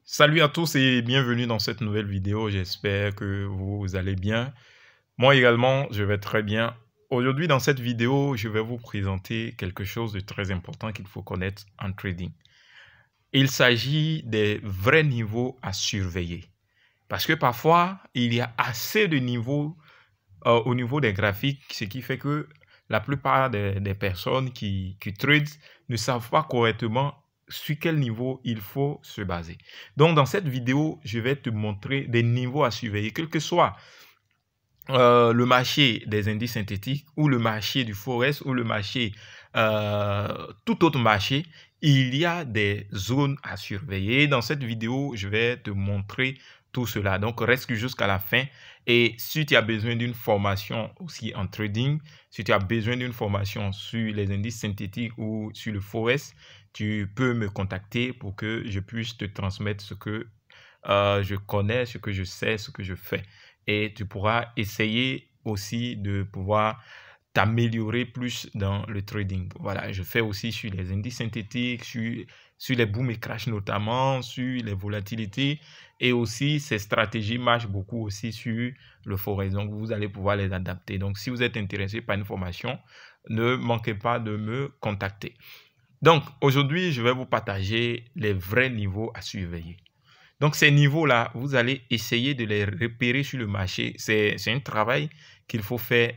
Salut à tous et bienvenue dans cette nouvelle vidéo. J'espère que vous allez bien. Moi également, je vais très bien. Aujourd'hui, dans cette vidéo, je vais vous présenter quelque chose de très important qu'il faut connaître en trading. Il s'agit des vrais niveaux à surveiller. Parce que parfois, il y a assez de niveaux au niveau des graphiques, ce qui fait que la plupart des personnes qui tradent ne savent pas correctement sur quel niveau il faut se baser. Donc, dans cette vidéo, je vais te montrer des niveaux à surveiller, quel que soit le marché des indices synthétiques ou le marché du Forex ou le marché, tout autre marché, il y a des zones à surveiller. Dans cette vidéo, je vais te montrer tout cela. Donc, reste jusqu'à la fin. Et si tu as besoin d'une formation aussi en trading, si tu as besoin d'une formation sur les indices synthétiques ou sur le Forex, tu peux me contacter pour que je puisse te transmettre ce que je connais, ce que je sais, ce que je fais. Et tu pourras essayer aussi de pouvoir t'améliorer plus dans le trading. Voilà, je fais aussi sur les indices synthétiques, sur les boom et crash notamment, sur les volatilités. Et aussi, ces stratégies marchent beaucoup aussi sur le Forex. Donc, vous allez pouvoir les adapter. Donc, si vous êtes intéressé par une formation, ne manquez pas de me contacter. Donc, aujourd'hui, je vais vous partager les vrais niveaux à surveiller. Donc, ces niveaux-là, vous allez essayer de les repérer sur le marché. C'est un travail qu'il faut faire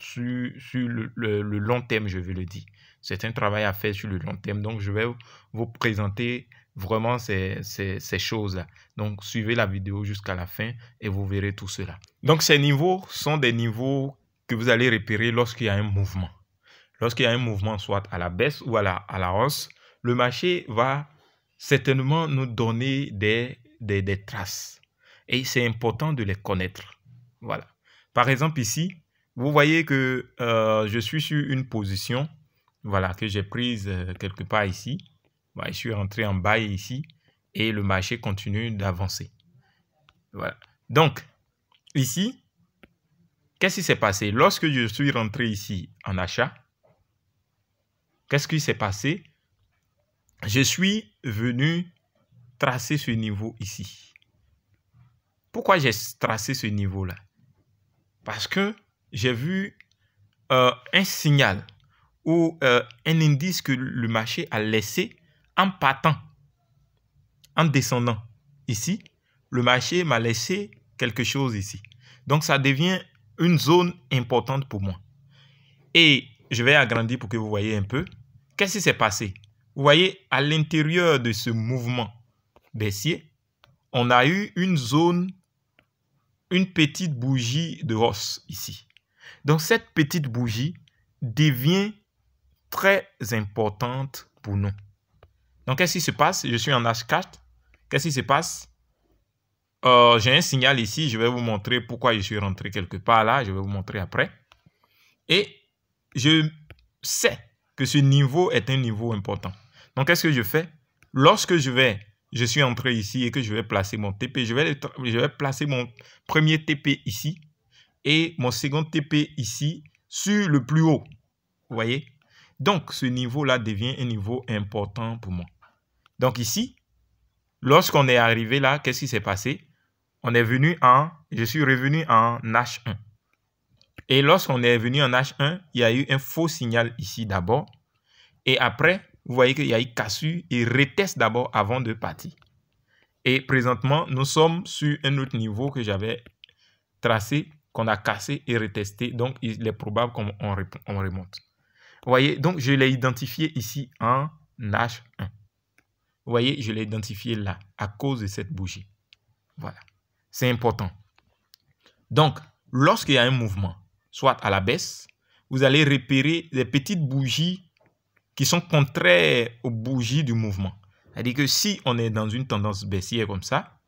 sur le long terme, je veux le dire. C'est un travail à faire sur le long terme. Donc, je vais vous présenter vraiment ces choses-là. Donc, suivez la vidéo jusqu'à la fin et vous verrez tout cela. Donc, ces niveaux sont des niveaux que vous allez repérer lorsqu'il y a un mouvement. Lorsqu'il y a un mouvement, soit à la baisse ou à la hausse, le marché va certainement nous donner des traces. Et c'est important de les connaître. Voilà. Par exemple, ici, vous voyez que je suis sur une position, voilà, que j'ai prise quelque part ici. Voilà, je suis rentré en bas ici et le marché continue d'avancer. Voilà. Donc, ici, qu'est-ce qui s'est passé? Lorsque je suis rentré ici en achat, qu'est-ce qui s'est passé? Je suis venu tracer ce niveau ici. Pourquoi j'ai tracé ce niveau-là? Parce que j'ai vu un signal ou un indice que le marché a laissé en partant, en descendant. Ici, le marché m'a laissé quelque chose ici. Donc, ça devient une zone importante pour moi. Et je vais agrandir pour que vous voyez un peu. Qu'est-ce qui s'est passé? Vous voyez, à l'intérieur de ce mouvement baissier, on a eu une zone, une petite bougie de hausse ici. Donc, cette petite bougie devient très importante pour nous. Donc, qu'est-ce qui se passe? Je suis en H4. Qu'est-ce qui se passe? J'ai un signal ici. Je vais vous montrer pourquoi je suis rentré quelque part là. Je vais vous montrer après. Et je sais que ce niveau est un niveau important. Donc, qu'est-ce que je fais? Lorsque je suis entré ici et que je vais placer mon TP, je vais placer mon premier TP ici et mon second TP ici sur le plus haut. Vous voyez? Donc, ce niveau-là devient un niveau important pour moi. Donc, ici, lorsqu'on est arrivé là, qu'est-ce qui s'est passé? Je suis revenu en H1. Et lorsqu'on est venu en H1, il y a eu un faux signal ici d'abord. Et après, vous voyez qu'il y a eu cassure et retest d'abord avant de partir. Et présentement, nous sommes sur un autre niveau que j'avais tracé, qu'on a cassé et retesté. Donc, il est probable qu'on remonte. Vous voyez, donc je l'ai identifié ici en H1. Vous voyez, je l'ai identifié là, à cause de cette bougie. Voilà, c'est important. Donc, lorsqu'il y a un mouvement, soit à la baisse, vous allez repérer des petites bougies qui sont contraires aux bougies du mouvement. C'est-à-dire que si on est dans une tendance baissière comme ça,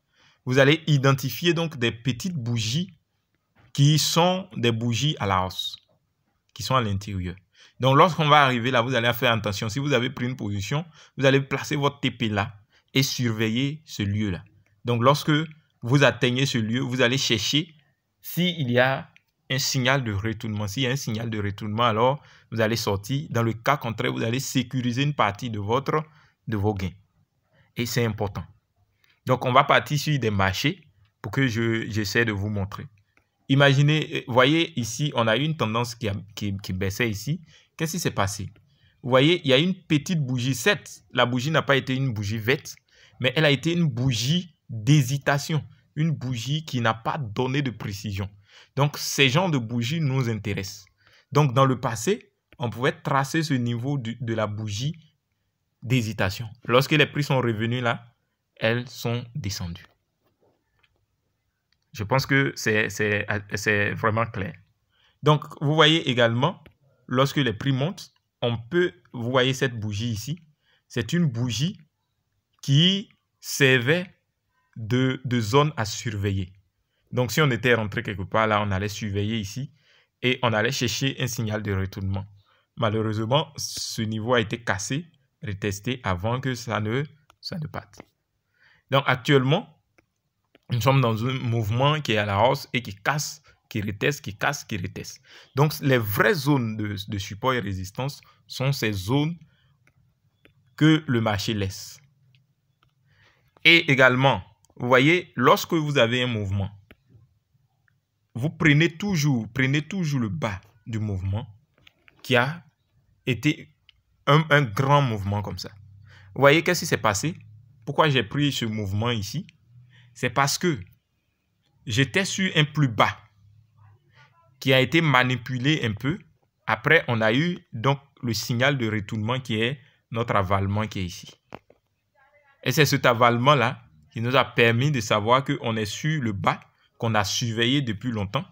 vous allez identifier donc des petites bougies qui sont des bougies à la hausse, qui sont à l'intérieur. Donc, lorsqu'on va arriver là, vous allez faire attention. Si vous avez pris une position, vous allez placer votre TP là et surveiller ce lieu-là. Donc, lorsque vous atteignez ce lieu, vous allez chercher s'il y a un signal de retournement. S'il y a un signal de retournement, alors vous allez sortir. Dans le cas contraire, vous allez sécuriser une partie de vos gains. Et c'est important. Donc, on va partir sur des marchés pour que j'essaie de vous montrer. Imaginez, voyez ici, on a eu une tendance qui baissait ici. Qu'est-ce qui s'est passé? Vous voyez, il y a une petite bougie. Certes, la bougie n'a pas été une bougie verte, mais elle a été une bougie d'hésitation. Une bougie qui n'a pas donné de précision. Donc, ces genres de bougies nous intéressent. Donc, dans le passé, on pouvait tracer ce niveau de la bougie d'hésitation. Lorsque les prix sont revenus là, elles sont descendues. Je pense que c'est vraiment clair. Donc, vous voyez également, lorsque les prix montent, on peut, vous voyez cette bougie ici, c'est une bougie qui servait de zone à surveiller. Donc, si on était rentré quelque part là, on allait surveiller ici et on allait chercher un signal de retournement. Malheureusement, ce niveau a été cassé, retesté avant que ça ne parte. Donc, actuellement, nous sommes dans un mouvement qui est à la hausse et qui casse, qui reteste, qui casse, qui reteste. Donc, les vraies zones de support et résistance sont ces zones que le marché laisse. Et également, vous voyez, lorsque vous avez un mouvement, vous prenez toujours le bas du mouvement qui a été un grand mouvement comme ça. Vous voyez, qu'est-ce qui s'est passé? Pourquoi j'ai pris ce mouvement ici? C'est parce que j'étais sur un plus bas qui a été manipulé un peu. Après, on a eu donc le signal de retournement qui est notre avalement qui est ici. Et c'est cet avalement-là qui nous a permis de savoir qu'on est sur le bas, qu'on a surveillé depuis longtemps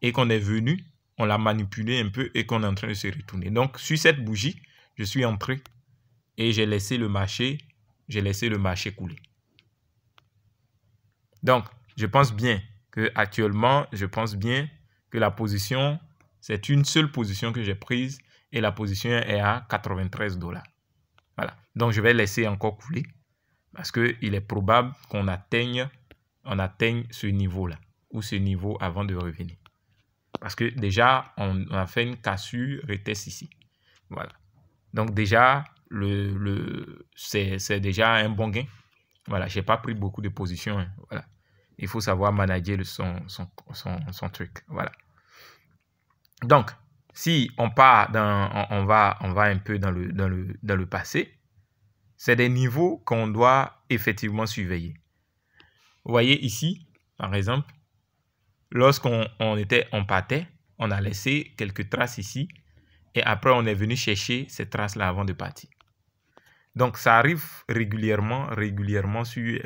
et qu'on est venu, on l'a manipulé un peu et qu'on est en train de se retourner. Donc, sur cette bougie, je suis entré et j'ai laissé le marché couler. Donc, je pense bien que actuellement, la position, c'est une seule position que j'ai prise et la position est à 93 $. Voilà. Donc, je vais laisser encore couler parce qu'il est probable qu'on atteigne ce niveau-là ou ce niveau avant de revenir. Parce que déjà, on a fait une cassure, retest ici. Voilà. Donc, déjà, c'est déjà un bon gain. Voilà, je n'ai pas pris beaucoup de positions. Hein. Voilà. Il faut savoir manager son truc. Voilà. Donc, si on part on va un peu dans le passé, c'est des niveaux qu'on doit effectivement surveiller. Vous voyez ici, par exemple, lorsqu'on partait, on a laissé quelques traces ici et après on est venu chercher ces traces-là avant de partir. Donc, ça arrive régulièrement sur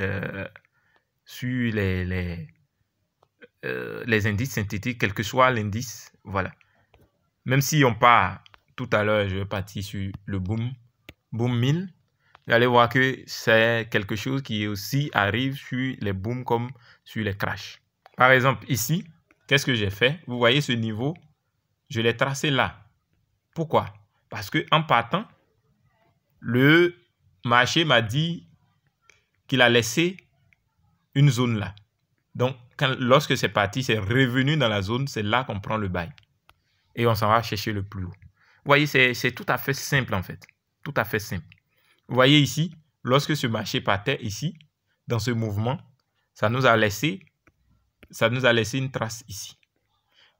les indices synthétiques, quel que soit l'indice. Voilà. Même si on part, tout à l'heure, je vais partir sur le boom 1000. Vous allez voir que c'est quelque chose qui aussi arrive sur les booms comme sur les crashs. Par exemple, ici, qu'est-ce que j'ai fait? Vous voyez ce niveau, je l'ai tracé là. Pourquoi? Parce qu'en partant, le marché m'a dit qu'il a laissé une zone là. Donc, lorsque c'est parti, c'est revenu dans la zone, c'est là qu'on prend le bail. Et on s'en va chercher le plus haut. Vous voyez, c'est tout à fait simple en fait. Tout à fait simple. Vous voyez ici, lorsque ce marché partait ici, dans ce mouvement, ça nous a laissé une trace ici.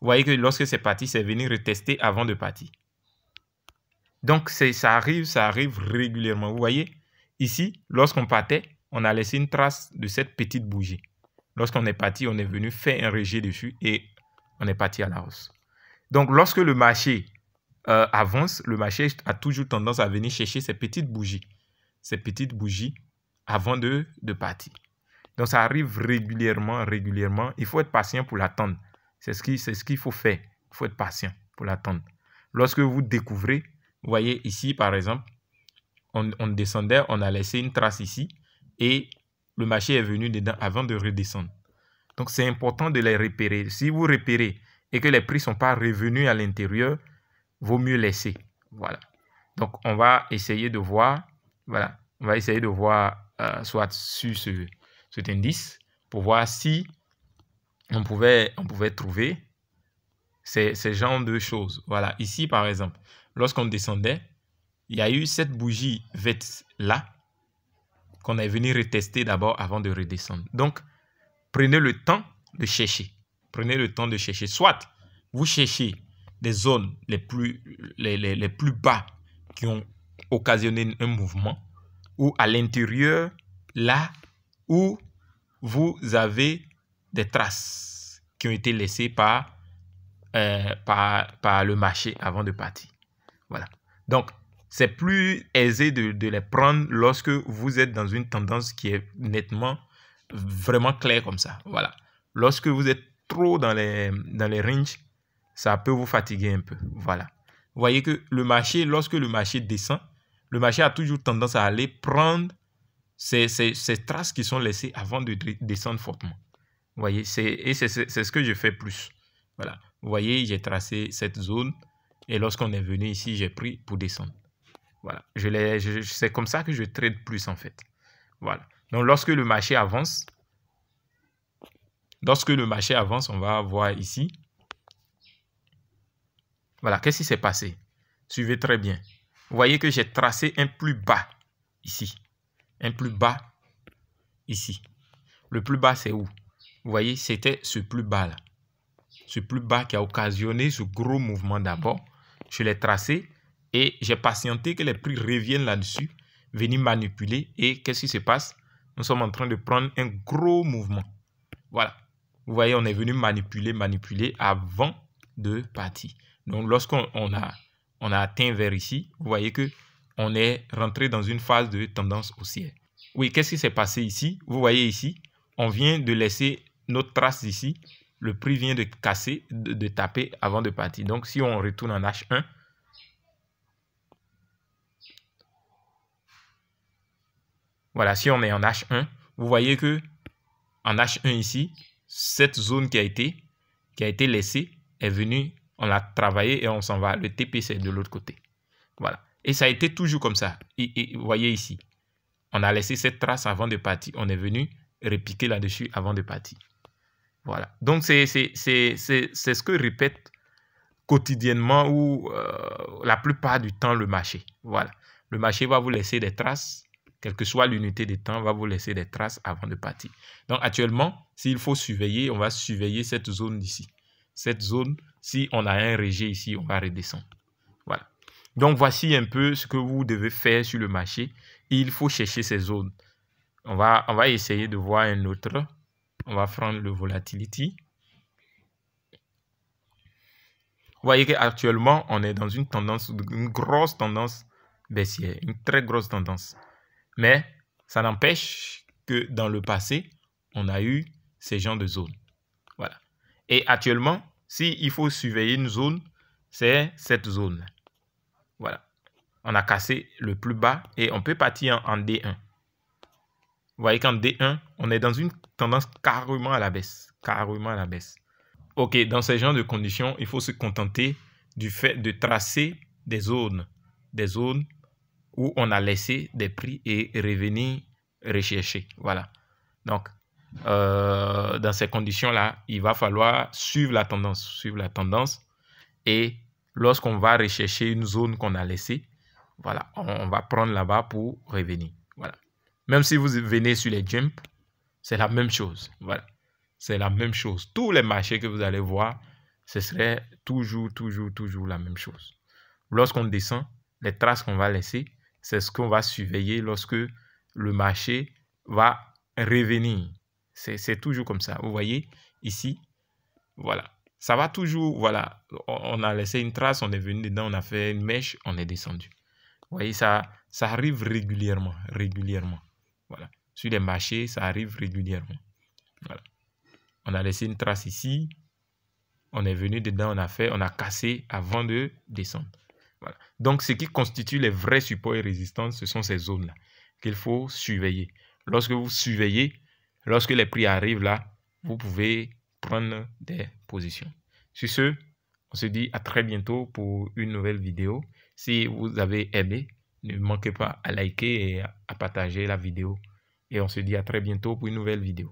Vous voyez que lorsque c'est parti, c'est venu retester avant de partir. Donc, ça arrive régulièrement. Vous voyez, ici, lorsqu'on partait, on a laissé une trace de cette petite bougie. Lorsqu'on est parti, on est venu faire un rejet dessus et on est parti à la hausse. Donc, lorsque le marché avance, le marché a toujours tendance à venir chercher ces petites bougies avant de partir. Donc, ça arrive régulièrement. Il faut être patient pour l'attendre. C'est ce qu'il faut faire. Il faut être patient pour l'attendre. Lorsque vous découvrez, vous voyez ici, par exemple, on descendait, on a laissé une trace ici et le marché est venu dedans avant de redescendre. Donc, c'est important de les repérer. Si vous repérez et que les prix ne sont pas revenus à l'intérieur, vaut mieux laisser. Voilà. Donc, on va essayer de voir, voilà, on va essayer de voir soit sur cet indice pour voir si on pouvait trouver ces genres de choses. Voilà, ici, par exemple, lorsqu'on descendait, il y a eu cette bougie verte là qu'on est venu retester d'abord avant de redescendre. Donc, prenez le temps de chercher. Prenez le temps de chercher. Soit vous cherchez des zones les plus bas qui ont occasionné un mouvement, ou à l'intérieur, là où vous avez des traces qui ont été laissées par le marché avant de partir. Voilà. Donc, c'est plus aisé de les prendre lorsque vous êtes dans une tendance qui est nettement, vraiment claire comme ça. Voilà. Lorsque vous êtes trop dans les ranges, ça peut vous fatiguer un peu. Voilà. Vous voyez que le marché, lorsque le marché descend, le marché a toujours tendance à aller prendre ces traces qui sont laissées avant de descendre fortement. Vous voyez, c'est ce que je fais plus. Voilà. Vous voyez, j'ai tracé cette zone et lorsqu'on est venu ici, j'ai pris pour descendre. Voilà. C'est comme ça que je trade plus en fait. Voilà. Donc, lorsque le marché avance, on va voir ici. Voilà. Qu'est-ce qui s'est passé? Suivez très bien. Vous voyez que j'ai tracé un plus bas ici. Un plus bas ici. Le plus bas, c'est où? Vous voyez, c'était ce plus bas là. Ce plus bas qui a occasionné ce gros mouvement d'abord. Je l'ai tracé et j'ai patienté que les prix reviennent là-dessus, venir manipuler. Et qu'est-ce qui se passe? Nous sommes en train de prendre un gros mouvement. Voilà. Vous voyez, on est venu manipuler avant de partir. Donc, lorsqu'on a atteint vers ici, vous voyez que on est rentré dans une phase de tendance haussière. Oui, qu'est-ce qui s'est passé ici? Vous voyez ici, on vient de laisser notre trace ici. Le prix vient de casser, de taper avant de partir. Donc, si on retourne en H1, voilà, si on est en H1, vous voyez que en H1 ici, cette zone qui a été laissée est venue, on l'a travaillé et on s'en va. Le TP, c'est de l'autre côté. Voilà. Et ça a été toujours comme ça. Et vous voyez ici, on a laissé cette trace avant de partir. On est venu répiquer là-dessus avant de partir. Voilà. Donc, c'est ce que répète quotidiennement ou la plupart du temps le marché. Voilà. Le marché va vous laisser des traces, quelle que soit l'unité de temps, va vous laisser des traces avant de partir. Donc, actuellement, s'il faut surveiller, on va surveiller cette zone d'ici. Cette zone, si on a un rejet ici, on va redescendre. Voilà. Donc, voici un peu ce que vous devez faire sur le marché. Il faut chercher ces zones. On va essayer de voir un autre. On va prendre le volatility. Vous voyez qu'actuellement, on est dans une grosse tendance baissière, une très grosse tendance. Mais ça n'empêche que dans le passé, on a eu ces genres de zones. Voilà. Et actuellement, s'il faut surveiller une zone, c'est cette zone-là. Voilà. On a cassé le plus bas et on peut partir en D1. Vous voyez qu'en D1, on est dans une tendance carrément à la baisse. Carrément à la baisse. Ok, dans ce genre de conditions, il faut se contenter du fait de tracer des zones où on a laissé des prix et revenir rechercher. Voilà. Donc, dans ces conditions-là, il va falloir suivre la tendance. Et lorsqu'on va rechercher une zone qu'on a laissée, voilà, on va prendre là-bas pour revenir. Voilà. Même si vous venez sur les jumps, c'est la même chose. Voilà. C'est la même chose. Tous les marchés que vous allez voir, ce serait toujours la même chose. Lorsqu'on descend, les traces qu'on va laisser, c'est ce qu'on va surveiller lorsque le marché va revenir. C'est toujours comme ça. Vous voyez ici, voilà. Ça va toujours, voilà. On a laissé une trace, on est venu dedans, on a fait une mèche, on est descendu. Vous voyez, ça arrive régulièrement. Voilà. Sur les marchés, ça arrive régulièrement. Voilà. On a laissé une trace ici. On est venu dedans, on a cassé avant de descendre. Voilà. Donc, ce qui constitue les vrais supports et résistances, ce sont ces zones-là qu'il faut surveiller. Lorsque vous surveillez, lorsque les prix arrivent là, vous pouvez prendre des positions. Sur ce, on se dit à très bientôt pour une nouvelle vidéo. Si vous avez aimé, ne manquez pas à liker et à partager la vidéo. Et on se dit à très bientôt pour une nouvelle vidéo.